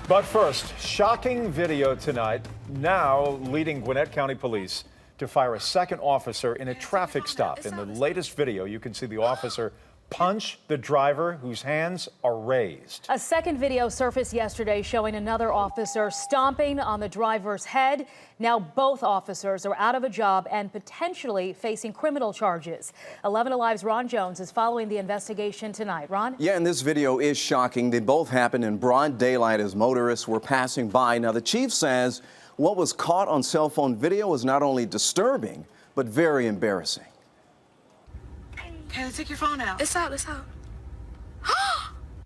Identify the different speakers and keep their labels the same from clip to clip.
Speaker 1: But first, shocking video tonight, now leading Gwinnett County Police to fire a second officer in a traffic stop. In the latest video, you can see the officer punch the driver whose hands are raised.
Speaker 2: A second video surfaced yesterday showing another officer stomping on the driver's head. Now both officers are out of a job and potentially facing criminal charges. 11 Alive's Ron Jones is following the investigation tonight. Ron?
Speaker 3: Yeah, and this video is shocking. They both happened in broad daylight as motorists were passing by. Now, the chief says what was caught on cell phone video is not only disturbing, but very embarrassing.
Speaker 4: Okay, take your phone out. It's out, it's out.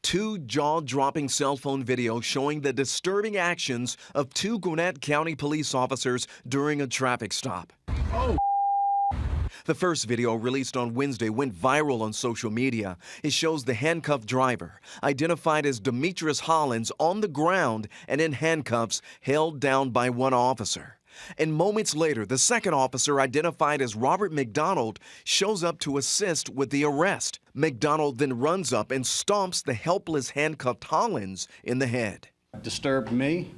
Speaker 5: Two jaw-dropping cell phone videos showing the disturbing actions of two Gwinnett County police officers during a traffic stop.
Speaker 1: Oh.
Speaker 5: The first video, released on Wednesday, went viral on social media. It shows the handcuffed driver, identified as Demetrius Hollins, on the ground and in handcuffs, held down by one officer. And moments later, the second officer, identified as Robert McDonald, shows up to assist with the arrest. McDonald then runs up and stomps the helpless handcuffed Hollins in the head.
Speaker 6: It disturbed me,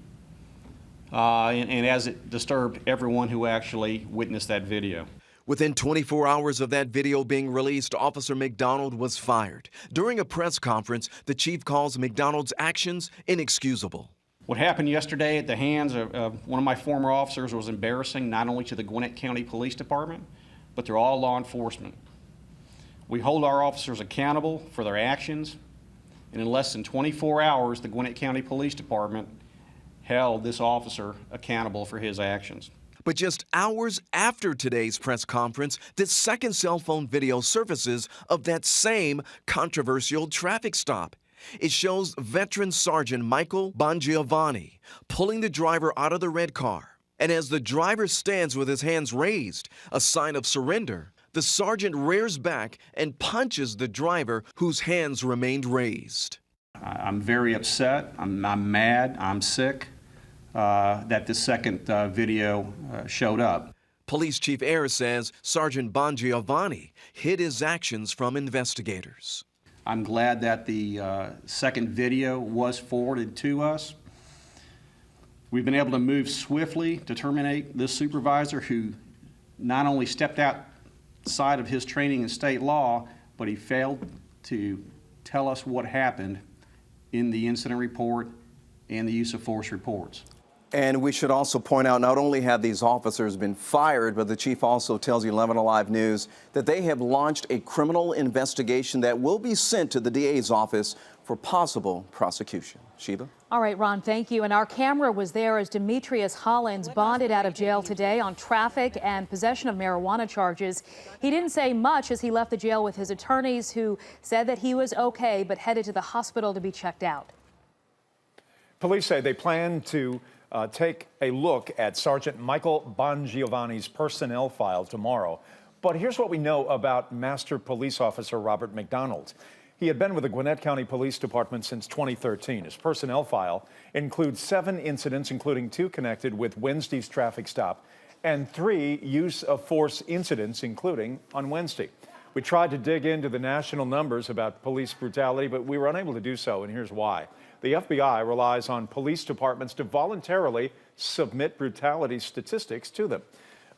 Speaker 6: and as it disturbed everyone who actually witnessed that video.
Speaker 5: Within 24 hours of that video being released, Officer McDonald was fired. During a press conference, the chief calls McDonald's actions inexcusable.
Speaker 6: What happened yesterday at the hands of one of my former officers was embarrassing, not only to the Gwinnett County Police Department, but to all law enforcement. We hold our officers accountable for their actions, and in less than 24 hours, the Gwinnett County Police Department held this officer accountable for his actions.
Speaker 5: But just hours after today's press conference, this second cell phone video surfaces of that same controversial traffic stop. It shows veteran Sergeant Michael Bongiovanni pulling the driver out of the red car. And as the driver stands with his hands raised, a sign of surrender, the sergeant rears back and punches the driver whose hands remained raised.
Speaker 6: I'm very upset, I'm mad, I'm sick that this second video showed up.
Speaker 5: Police Chief Ayers says Sergeant Bongiovanni hid his actions from investigators.
Speaker 6: I'm glad that the second video was forwarded to us. We've been able to move swiftly to terminate this supervisor who not only stepped outside of his training in state law, but he failed to tell us what happened in the incident report and the use of force reports.
Speaker 3: And we should also point out, not only have these officers been fired, but the chief also tells 11 Alive News that they have launched a criminal investigation that will be sent to the DA's office for possible prosecution. Sheba?
Speaker 2: All right, Ron, thank you. And our camera was there as Demetrius Hollins bonded out of jail today on traffic and possession of marijuana charges. He didn't say much as he left the jail with his attorneys, who said that he was okay, but headed to the hospital to be checked out.
Speaker 1: Police say they plan to take a look at Sergeant Michael Bongiovanni's personnel file tomorrow. But here's what we know about Master Police Officer Robert McDonald. He had been with the Gwinnett County Police Department since 2013. His personnel file includes 7 incidents, including 2 connected with Wednesday's traffic stop, and 3 use of force incidents, including on Wednesday. We tried to dig into the national numbers about police brutality, but we were unable to do so, and here's why. The FBI relies on police departments to voluntarily submit brutality statistics to them.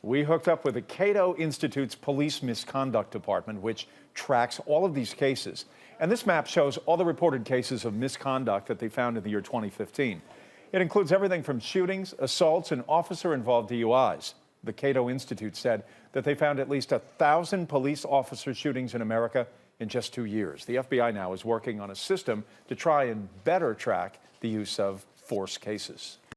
Speaker 1: We hooked up with the Cato Institute's Police Misconduct Department, which tracks all of these cases. And this map shows all the reported cases of misconduct that they found in the year 2015. It includes everything from shootings, assaults, and officer-involved DUIs. The Cato Institute said that they found at least 1,000 police officer shootings in America in just 2 years. The FBI now is working on a system to try and better track the use of force cases.